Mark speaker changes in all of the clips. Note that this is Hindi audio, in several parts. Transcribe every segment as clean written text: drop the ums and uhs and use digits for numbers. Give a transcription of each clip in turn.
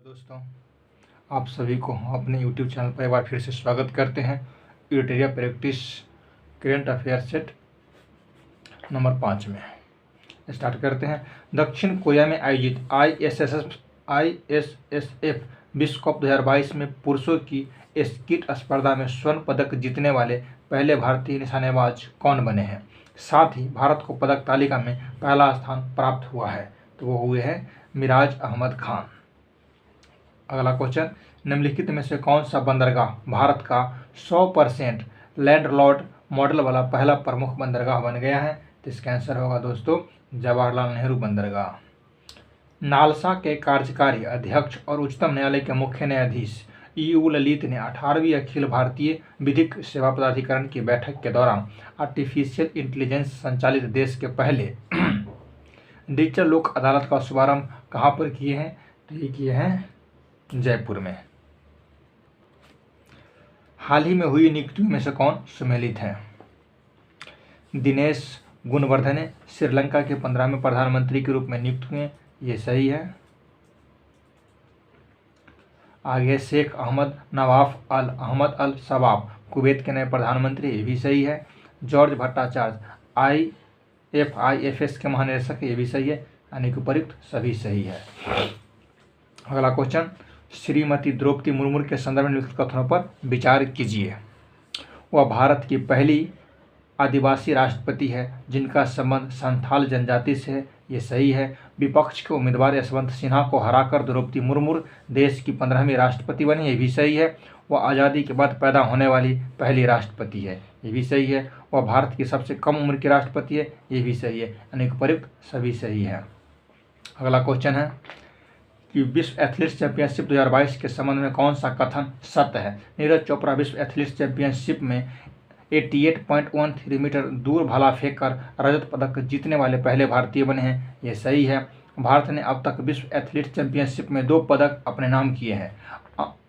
Speaker 1: दोस्तों, आप सभी को अपने YouTube चैनल पर एक बार फिर से स्वागत करते हैं। यूटेरिया practice current affair set number 5 में स्टार्ट करते हैं। दक्षिण कोरिया में आयोजित ISSF विश्व कप 2022 में पुरुषों की स्कीट स्पर्धा में स्वर्ण पदक जीतने वाले पहले भारतीय निशानेबाज कौन बने हैं? साथ ही भारत को पदक तालिका में पहला स्थान प्राप्त हुआ है, तो वो हुए हैं मिराज अहमद खान। अगला क्वेश्चन, निम्नलिखित में से कौन सा बंदरगाह भारत का 100% लैंडलॉर्ड मॉडल वाला पहला प्रमुख बंदरगाह बन गया है? तो इसका आंसर होगा दोस्तों जवाहरलाल नेहरू बंदरगाह। नालसा के कार्यकारी अध्यक्ष और उच्चतम न्यायालय के मुख्य न्यायाधीश यू ललित ने 18वीं अखिल भारतीय विधिक सेवा प्राधिकरण की बैठक के दौरान आर्टिफिशियल इंटेलिजेंस संचालित देश के पहले डिजिटल लोक अदालत का शुभारंभ कहाँ पर किए हैं? तो ये किए हैं जयपुर में। हाल ही में हुई नियुक्तियों में से कौन सम्मिलित है? दिनेश गुणवर्धने श्रीलंका के 15वें प्रधानमंत्री के रूप में नियुक्त हुए, ये सही है। आगे शेख अहमद नवाफ अल अहमद अल शबाब कुवैत के नए प्रधानमंत्री, ये भी सही है। जॉर्ज भट्टाचार्य IFIFS के महानिदेशक, ये भी सही है। यानी कि उपयुक्त सभी सही है। अगला क्वेश्चन, श्रीमती द्रौपदी मुर्मू के संदर्भ में निम्नलिखित कथनों पर विचार कीजिए। वह भारत की पहली आदिवासी राष्ट्रपति है जिनका संबंध संथाल जनजाति से है, ये सही है। विपक्ष के उम्मीदवार यशवंत सिन्हा को हराकर द्रौपदी मुर्मू देश की 15वीं राष्ट्रपति बनी, ये भी सही है। वह आज़ादी के बाद पैदा होने वाली पहली राष्ट्रपति है, ये भी सही है। वह भारत की सबसे कम उम्र की राष्ट्रपति है, ये भी सही है। यानी कि उपयुक्त सभी सही है। अगला क्वेश्चन है कि विश्व एथलीट्स चैंपियनशिप 2022 के संबंध में कौन सा कथन सत्य है? नीरज चोपड़ा विश्व एथलीट्स चैंपियनशिप में 88.13 मीटर दूर भाला फेंक कर रजत पदक जीतने वाले पहले भारतीय बने हैं, ये सही है। भारत ने अब तक विश्व एथलीट्स चैंपियनशिप में 2 पदक अपने नाम किए हैं।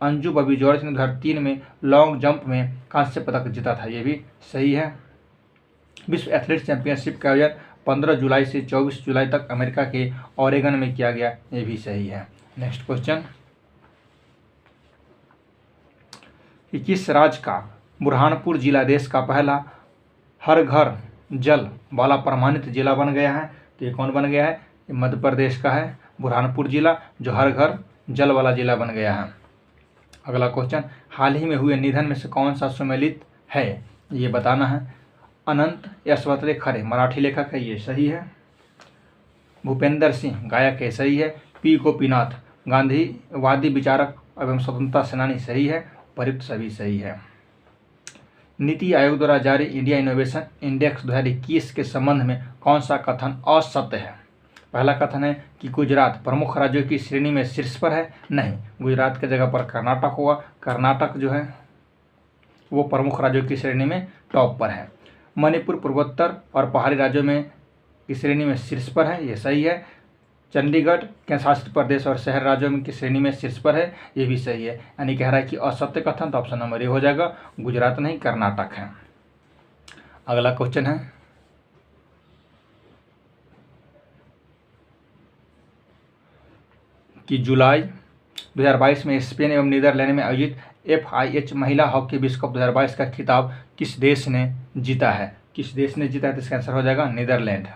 Speaker 1: अंजू बॉबी जॉर्ज ने 2003 में लॉन्ग जंप में कांस्य पदक जीता था, ये भी सही है। विश्व एथलीट्स चैंपियनशिप का आयोजन 15 जुलाई से 24 जुलाई तक अमेरिका के ओरेगन में किया गया, ये भी सही है। नेक्स्ट क्वेश्चन, किस राज्य का बुरहानपुर जिला देश का पहला हर घर जल वाला प्रमाणित जिला बन गया है? तो ये कौन बन गया है? ये मध्य प्रदेश का है बुरहानपुर जिला, जो हर घर जल वाला जिला बन गया है। अगला क्वेश्चन, हाल ही में हुए निधन में से कौन सा सम्मिलित है, ये बताना है। अनंत यशवंत खरे मराठी लेखक है, ये सही है। भूपेंद्र सिंह गायक है, सही है। P गोपीनाथ गांधीवादी विचारक एवं स्वतंत्रता सेनानी, सही है। उपयुक्त सभी सही है। नीति आयोग द्वारा जारी इंडिया इनोवेशन इंडेक्स 2021 के संबंध में कौन सा कथन असत्य है? पहला कथन है कि गुजरात प्रमुख राज्यों की श्रेणी में शीर्ष पर है। नहीं, गुजरात की जगह पर कर्नाटक होगा। कर्नाटक जो है वो प्रमुख राज्यों की श्रेणी में टॉप पर है। मणिपुर पूर्वोत्तर और पहाड़ी राज्यों में की श्रेणी में शीर्ष पर है, ये सही है। चंडीगढ़ केंद्र शासित प्रदेश और शहर राज्यों में की श्रेणी में शीर्ष पर है, ये भी सही है। यानी कह रहा है कि असत्य कथन, तो ऑप्शन नंबर ए हो जाएगा, गुजरात नहीं कर्नाटक है। अगला क्वेश्चन है कि जुलाई 2022 में स्पेन एवं नीदरलैंड में आयोजित FIH महिला हॉकी विश्व कप 2022 का खिताब किस देश ने जीता है? किस देश ने जीता है? तो इसका आंसर हो जाएगा नीदरलैंड।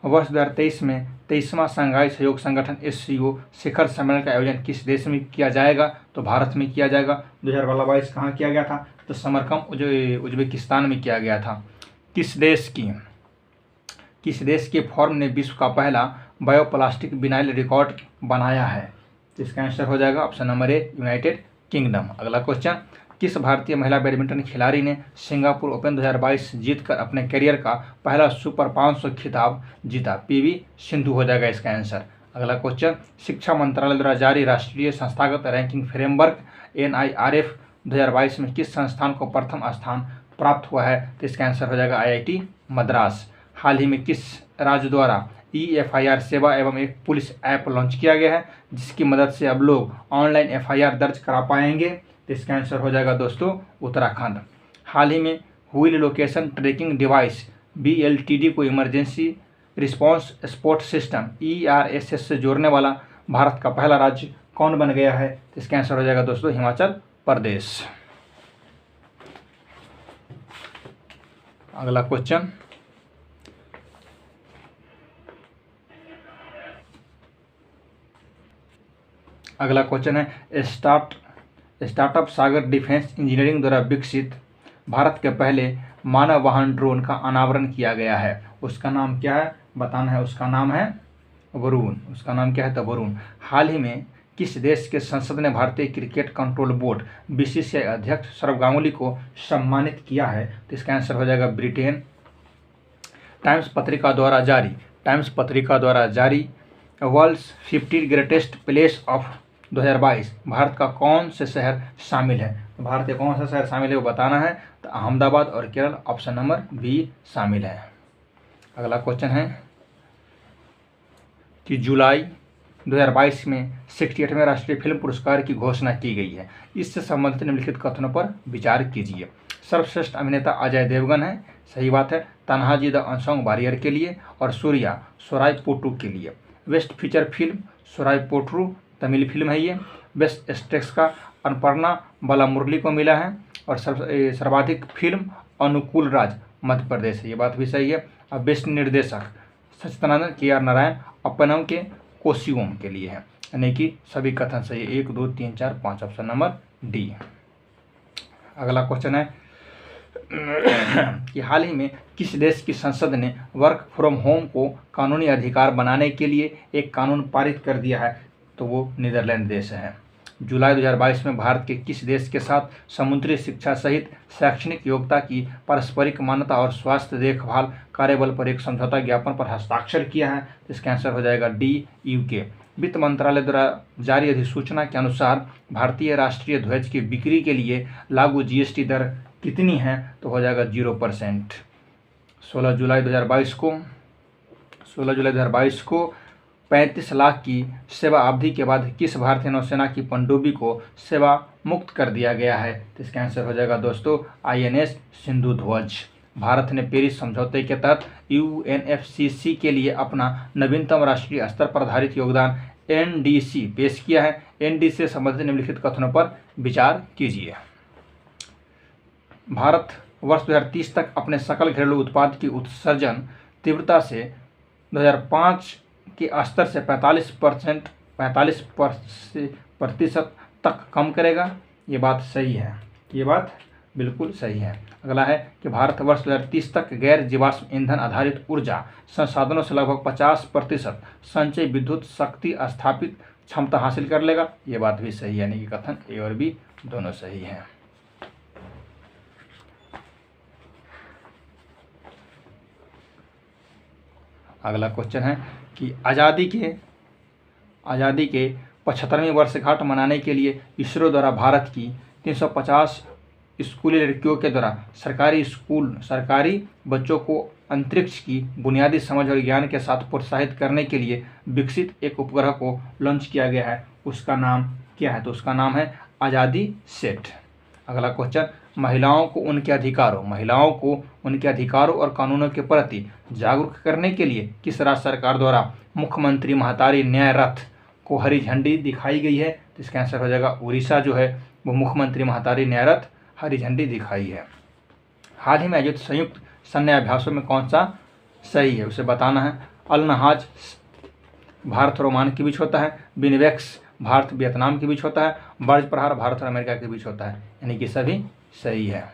Speaker 1: वर्ष 2023 में 23वां शंघाई सहयोग संगठन SCO शिखर सम्मेलन का आयोजन किस देश में किया जाएगा? तो भारत में किया जाएगा। 2022 कहाँ किया गया था? तो समरकंद उज्बेकिस्तान में किया गया था। किस देश के फॉर्म ने विश्व का पहला बायोप्लास्टिक विनाइल रिकॉर्ड बनाया है? तो इसका आंसर हो जाएगा option number A, United kingdom. अगला क्वेश्चन, किस भारतीय महिला बैडमिंटन खिलाड़ी ने सिंगापुर ओपन 2022 जीतकर अपने करियर का पहला सुपर 500 खिताब जीता? PV सिंधु हो जाएगा इसका आंसर। अगला क्वेश्चन, शिक्षा मंत्रालय द्वारा जारी राष्ट्रीय संस्थागत रैंकिंग फ्रेमवर्क NIRF 2022 में किस संस्थान को प्रथम स्थान प्राप्त हुआ है? तो इसका आंसर हो जाएगा IIT मद्रास। हाल ही में किस राज्य द्वारा EFIR सेवा एवं एक पुलिस ऐप लॉन्च किया गया है जिसकी मदद से अब लोग ऑनलाइन FIR दर्ज करा पाएंगे? तो इसका आंसर हो जाएगा दोस्तों उत्तराखंड। हाल ही में wheel location tracking device BLTD को emergency response support system ERSS से जोड़ने वाला भारत का पहला राज्य कौन बन गया है? तो इसका आंसर हो जाएगा दोस्तों हिमाचल प्रदेश। अगला क्वेश्चन, अगला क्वेश्चन है स्टार्टअप सागर डिफेंस इंजीनियरिंग द्वारा विकसित भारत के पहले मानव वाहन ड्रोन का अनावरण किया गया है। उसका नाम क्या है बताना है। उसका नाम है वरुण। उसका नाम क्या है? तो वरुण। हाल ही में किस देश के संसद ने भारतीय क्रिकेट कंट्रोल बोर्ड बीसीसीआई अध्यक्ष सौरव गांगुली को सम्मानित किया है? तो इसका आंसर हो जाएगा ब्रिटेन। टाइम्स पत्रिका द्वारा जारी world's 50 greatest place of 2022 Bharat का कौन से शहर शामिल है? भारत के कौन सा शहर शामिल है वो बताना है। तो अहमदाबाद और केरल, ऑप्शन नंबर बी शामिल है। अगला क्वेश्चन है कि जुलाई 2022 में 68वें राष्ट्रीय फिल्म पुरस्कार की घोषणा की गई है। इससे संबंधित निम्नलिखित कथनों पर विचार कीजिए। सर्वश्रेष्ठ अभिनेता अजय देवगन है, सही बात है, तन्हाजी द अनसंग वॉरियर के लिए, और सूर्या सोराई पोट्रू के लिए। Best feature film सोराई Pottru Tamil film है ये। बेस्ट स्टेक्स का अन्नपूर्णा बालामुरली को मिला है, और सर्वाधिक फिल्म अनुकूल राज मध्य प्रदेश है, ये बात भी सही है। अब बेस्ट निर्देशक सच्चिदानंद के.आर. नारायण अपनम के कोशियोम के लिए है, यानी कि सभी कथन सही है। 1 2 3 4 5, ऑप्शन नंबर डी। अगला क्वेश्चन है कि हाल ही में किस देश की संसद ने वर्क फ्रॉम होम को कानूनी अधिकार बनाने के लिए एक कानून पारित कर दिया है? तो वो नीदरलैंड देश है। जुलाई 2022 में भारत के किस देश के साथ समुद्री शिक्षा सहित शैक्षणिक योग्यता की पारस्परिक मान्यता और स्वास्थ्य देखभाल कार्यबल पर एक समझौता ज्ञापन पर हस्ताक्षर किया है? इसका आंसर हो जाएगा डी, यूके। वित्त मंत्रालय द्वारा जारी अधिसूचना के अनुसार भारतीय राष्ट्रीय ध्वज की बिक्री के लिए लागू जीएसटी दर कितनी है? तो हो जाएगा 0%। 16 जुलाई 2022 को 35 लाख की सेवा अवधि के बाद किस भारतीय नौसेना की पनडुब्बी को सेवा मुक्त कर दिया गया है? तो इसका आंसर हो जाएगा दोस्तों INS सिंधु ध्वज। भारत ने पेरिस समझौते के तहत UNFCCC के लिए अपना नवीनतम राष्ट्रीय स्तर पर आधारित योगदान NDC पेश किया है। NDC से संबंधित निम्नलिखित कथनों पर विचार कीजिए। भारत वर्ष 2030 तक अपने सकल घरेलू उत्पाद की उत्सर्जन तीव्रता से 2005 के स्तर से 45% तक कम करेगा। ये बात सही है, ये बात बिल्कुल सही है। अगला है कि भारत वर्ष 2030 तक गैर जीवाश्म ईंधन आधारित ऊर्जा संसाधनों से लगभग 50% संचय विद्युत शक्ति स्थापित क्षमता हासिल कर लेगा। ये बात भी सही है, यानी कि कथन ए और बी दोनों सही हैं। अगला क्वेश्चन है कि आज़ादी के 75वीं वर्षगांठ मनाने के लिए इसरो द्वारा भारत की 350 स्कूली लड़कियों के द्वारा सरकारी बच्चों को अंतरिक्ष की बुनियादी समझ और ज्ञान के साथ प्रोत्साहित करने के लिए विकसित एक उपग्रह को लॉन्च किया गया है। उसका नाम क्या है? तो उसका नाम है आज़ादी सेट। अगला क्वेश्चन, महिलाओं को उनके अधिकारों और कानूनों के प्रति जागरूक करने के लिए किस राज्य सरकार द्वारा मुख्यमंत्री महतारी न्याय रथ को हरी झंडी दिखाई गई है? तो इसका आंसर हो जाएगा उड़ीसा जो है वो मुख्यमंत्री महतारी न्याय रथ हरी झंडी दिखाई है। हाल ही में आयोजित संयुक्त सैन्य अभ्यासों में कौन सा सही है उसे बताना है। अल-नहाज भारत और ओमान के बीच होता है, बिनवेक्स भारत वियतनाम के बीच होता है, बर्ज प्रहार भारत और अमेरिका के बीच होता है, यानी कि सभी सही है।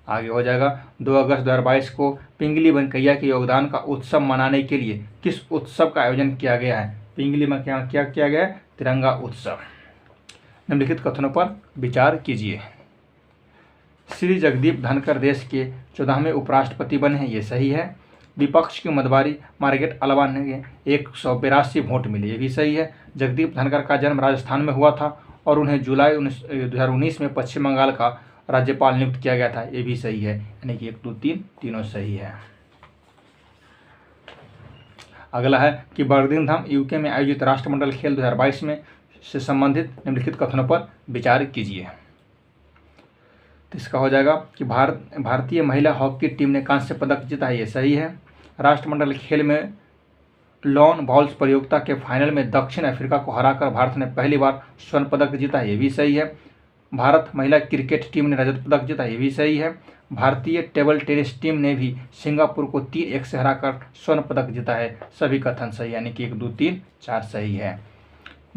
Speaker 1: आगे हो जाएगा 2 अगस्त 2022 को पिंगली वेंकैया के योगदान का उत्सव मनाने के लिए किस उत्सव का आयोजन किया गया है? पिंगली में क्या किया गया है? तिरंगा उत्सव। निम्नलिखित कथनों पर विचार कीजिए। श्री जगदीप धनखड़ देश के 14वें उपराष्ट्रपति बने हैं, ये सही है। विपक्ष की उम्मीदवार मार्गरेट अलावा ने 182 वोट मिले, ये भी सही है। जगदीप धनखड़ का जन्म राजस्थान में हुआ था और उन्हें जुलाई 2019 में पश्चिम बंगाल का राज्यपाल नियुक्त किया गया था, ये भी सही है, यानी कि 1 2 3 तीनों सही है। अगला है कि बर्मिंघम यूके में आयोजित राष्ट्रमंडल खेल 2022 में से संबंधित निम्नलिखित कथनों पर विचार कीजिए। तो इसका हो जाएगा कि भारतीय महिला हॉकी टीम ने कांस्य पदक जीता है, ये सही है। राष्ट्रमंडल खेल में लॉन बॉल्स प्रतियोगिता के फाइनल में दक्षिण अफ्रीका को हराकर भारत ने पहली बार स्वर्ण पदक जीता, ये भी सही है। भारत महिला क्रिकेट टीम ने रजत पदक जीता, ये भी सही है। भारतीय टेबल टेनिस टीम ने भी सिंगापुर को 3-1 से हराकर स्वर्ण पदक जीता है। सभी कथन सही, यानी कि 1, 2, 3, 4 सही है।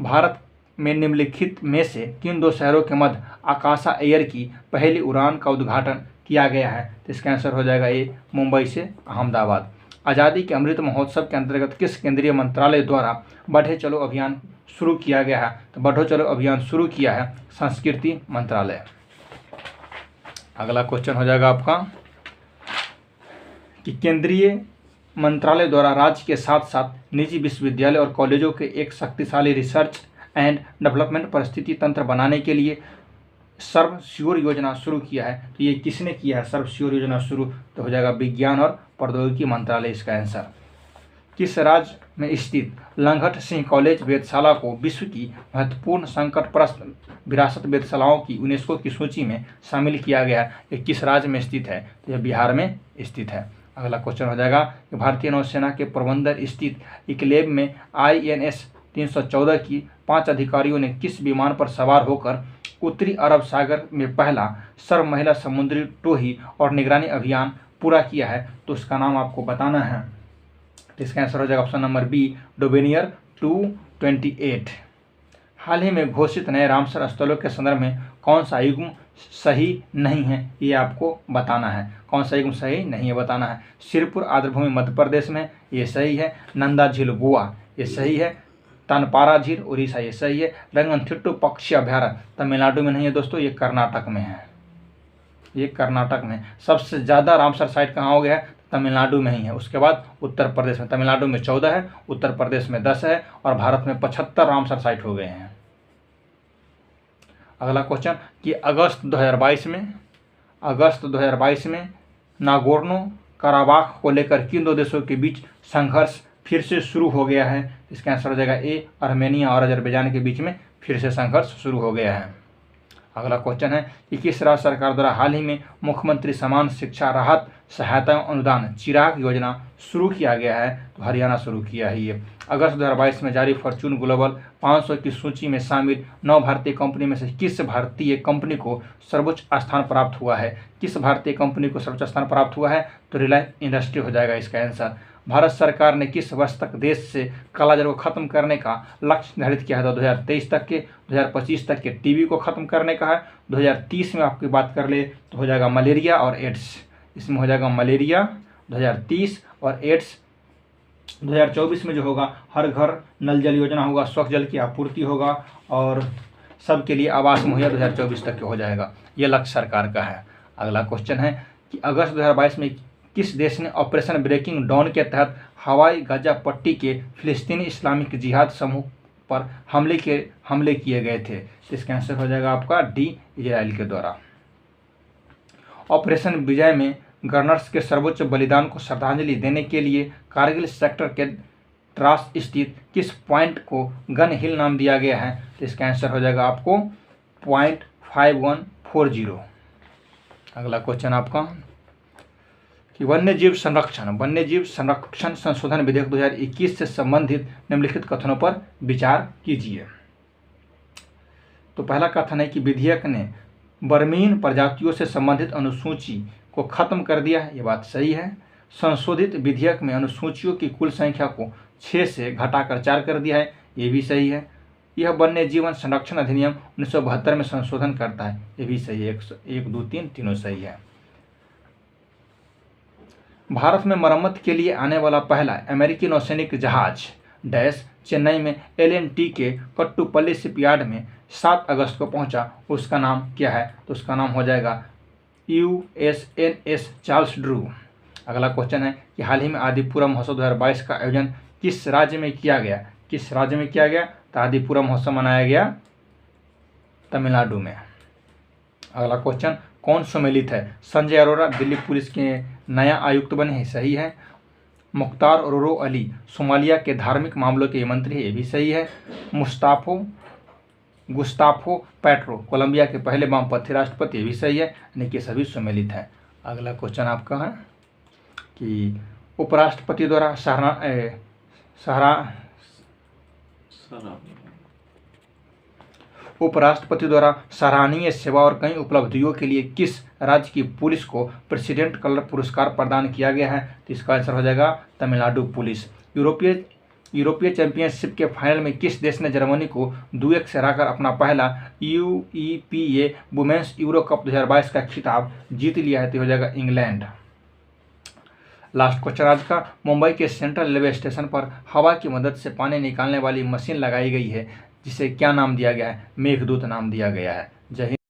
Speaker 1: भारत में निम्नलिखित में से किन दो शहरों के मध्य आकाशा एयर की पहली उड़ान का उद्घाटन किया गया है? तो इसका आंसर हो जाएगा ए, मुंबई से अहमदाबाद। आज़ादी के अमृत महोत्सव के अंतर्गत किस केंद्रीय मंत्रालय द्वारा बढ़े चलो अभियान शुरू किया गया है? तो बढ़ो चलो अभियान शुरू किया है संस्कृति मंत्रालय। अगला क्वेश्चन हो जाएगा आपका कि केंद्रीय मंत्रालय द्वारा राज्य के साथ साथ निजी विश्वविद्यालय और कॉलेजों के एक शक्तिशाली रिसर्च एंड डेवलपमेंट परिस्थिति तंत्र बनाने के लिए सर्वशियोर योजना शुरू किया है। तो ये किसने किया है सर्वशियोर योजना शुरू? तो हो जाएगा विज्ञान और प्रौद्योगिकी मंत्रालय इसका आंसर। किस राज्य में स्थित लंघट सिंह कॉलेज वेधशाला को विश्व की महत्वपूर्ण संकटग्रस्त विरासत वेधशालाओं की यूनेस्को की सूची में शामिल किया गया है? ये किस राज्य में स्थित है? तो यह बिहार में स्थित है। अगला क्वेश्चन हो जाएगा कि भारतीय नौसेना के पोरबंदर स्थित इक्लेव में INS 314 की 5 अधिकारियों ने किस विमान पर सवार होकर उत्तरी अरब सागर में पहला सर्व महिला समुद्री टोही और निगरानी अभियान पूरा किया है? तो उसका नाम आपको बताना है। तो इसका आंसर हो जाएगा ऑप्शन नंबर बी, डोबेनियर 228। हाल ही में घोषित नए रामसर स्थलों के संदर्भ में कौन सा युग्म सही नहीं है, ये आपको बताना है। कौन सा युग्म सही नहीं है बताना है। सिरपुर आर्द्रभूमि मध्य प्रदेश में, ये सही है। नंदा झील गोवा, ये सही है। तनपारा झील उड़ीसा, ये सही है। रंगनथिट्टू पक्षी अभ्यारण्य तमिलनाडु में नहीं है दोस्तों, ये कर्नाटक में है। ये कर्नाटक में सबसे ज़्यादा रामसर साइट कहाँ हो गया है? तमिलनाडु में ही है। उसके बाद उत्तर प्रदेश में, तमिलनाडु में 14 है, उत्तर प्रदेश में 10 है और भारत में 75 रामसर साइट हो गए हैं। अगला क्वेश्चन कि अगस्त 2022 में नागोर्नो कराबाख को लेकर किन दो देशों के बीच संघर्ष फिर से शुरू हो गया है? इसका आंसर हो जाएगा ए, आर्मेनिया और अजरबैजान के बीच में फिर से संघर्ष शुरू हो गया है। अगला क्वेश्चन है कि किस राज्य सरकार द्वारा हाल ही में मुख्यमंत्री समान शिक्षा राहत सहायता एवं अनुदान चिराग योजना शुरू किया गया है? तो हरियाणा शुरू किया है ये। अगस्त 2022 में जारी फॉर्च्यून ग्लोबल 500 की सूची में शामिल 9 भारतीय कंपनी में से किस भारतीय कंपनी को सर्वोच्च स्थान प्राप्त हुआ है? किस भारतीय कंपनी को सर्वोच्च स्थान प्राप्त हुआ है? तो रिलायंस इंडस्ट्री हो जाएगा इसका आंसर। भारत सरकार ने किस वर्ष तक देश से कालाजार को खत्म करने का लक्ष्य निर्धारित किया है? तो 2023 तक के, 2025 तक के टीबी को खत्म करने का है। 2030 में आपकी बात कर ले तो हो जाएगा मलेरिया और एड्स। इसमें हो जाएगा मलेरिया 2030 और एड्स 2024 में जो होगा हर घर नल जल योजना होगा, स्वच्छ जल की आपूर्ति होगा और सबके लिए आवास मुहैया 2024 तक के हो जाएगा। ये लक्ष्य सरकार का है। अगला क्वेश्चन है कि अगस्त 2022 में किस देश ने ऑपरेशन ब्रेकिंग डाउन के तहत हवाई गाजा पट्टी के फिलिस्तीनी इस्लामिक जिहाद समूह पर हमले किए गए थे? तो इसका आंसर हो जाएगा आपका डी, इजराइल के द्वारा। ऑपरेशन विजय में गनर्स के सर्वोच्च बलिदान को श्रद्धांजलि देने के लिए कारगिल सेक्टर के द्रास स्थित किस पॉइंट को गन हिल नाम दिया गया है? तो इसका आंसर हो जाएगा आपको पॉइंट 5140। अगला क्वेश्चन आपका कि वन्यजीव संरक्षण संशोधन विधेयक 2021 से संबंधित निम्नलिखित कथनों पर विचार कीजिए। तो पहला कथन है कि विधेयक ने बर्मीन प्रजातियों से संबंधित अनुसूची को खत्म कर दिया है, ये बात सही है। संशोधित विधेयक में अनुसूचियों की कुल संख्या को 6 से घटाकर 4 कर दिया है, ये भी सही है। यह वन्य जीवन संरक्षण अधिनियम 1972 में संशोधन करता है, ये भी सही है। 1, 2, 3 तीनों सही है। भारत में मरम्मत के लिए आने वाला पहला अमेरिकी नौसैनिक जहाज डैश चेन्नई में LNT के कट्टुपल्ली शिपयार्ड में 7 अगस्त को पहुंचा, उसका नाम क्या है? तो उसका नाम हो जाएगा USNS चार्ल्स ड्रू। अगला क्वेश्चन है कि हाल ही में आदिपुरम महोत्सव 2022 का आयोजन किस राज्य में किया गया? तो आदिपुरम महोत्सव मनाया गया तमिलनाडु में। अगला क्वेश्चन कौन सम्मिलित है? संजय अरोड़ा दिल्ली पुलिस के नया आयुक्त बने हैं, सही है। मुख्तार रोरो अली सोमालिया के धार्मिक मामलों के मंत्री है, ये भी सही है। गुस्ताफो पेट्रो कोलंबिया के पहले वामपंथी राष्ट्रपति, ये भी सही है, यानी कि सभी सम्मिलित है। अगला क्वेश्चन आपका है कि उपराष्ट्रपति द्वारा उपराष्ट्रपति द्वारा सराहनीय सेवा और कई उपलब्धियों के लिए किस राज्य की पुलिस को प्रेसिडेंट कलर पुरस्कार प्रदान किया गया है? तो इसका आंसर हो जाएगा तमिलनाडु पुलिस। यूरोपीय चैंपियनशिप के फाइनल में किस देश ने जर्मनी को 2-1 से हराकर अपना पहला UEFA वुमेन्स यूरो कप 2022 का खिताब जीत लिया है? तो हो जाएगा इंग्लैंड। लास्ट क्वेश्चन आज का, मुंबई के सेंट्रल रेलवे स्टेशन पर हवा की मदद से पानी निकालने वाली मशीन लगाई गई है जिसे क्या नाम दिया गया है? मेघदूत नाम दिया गया है। जय हिंद।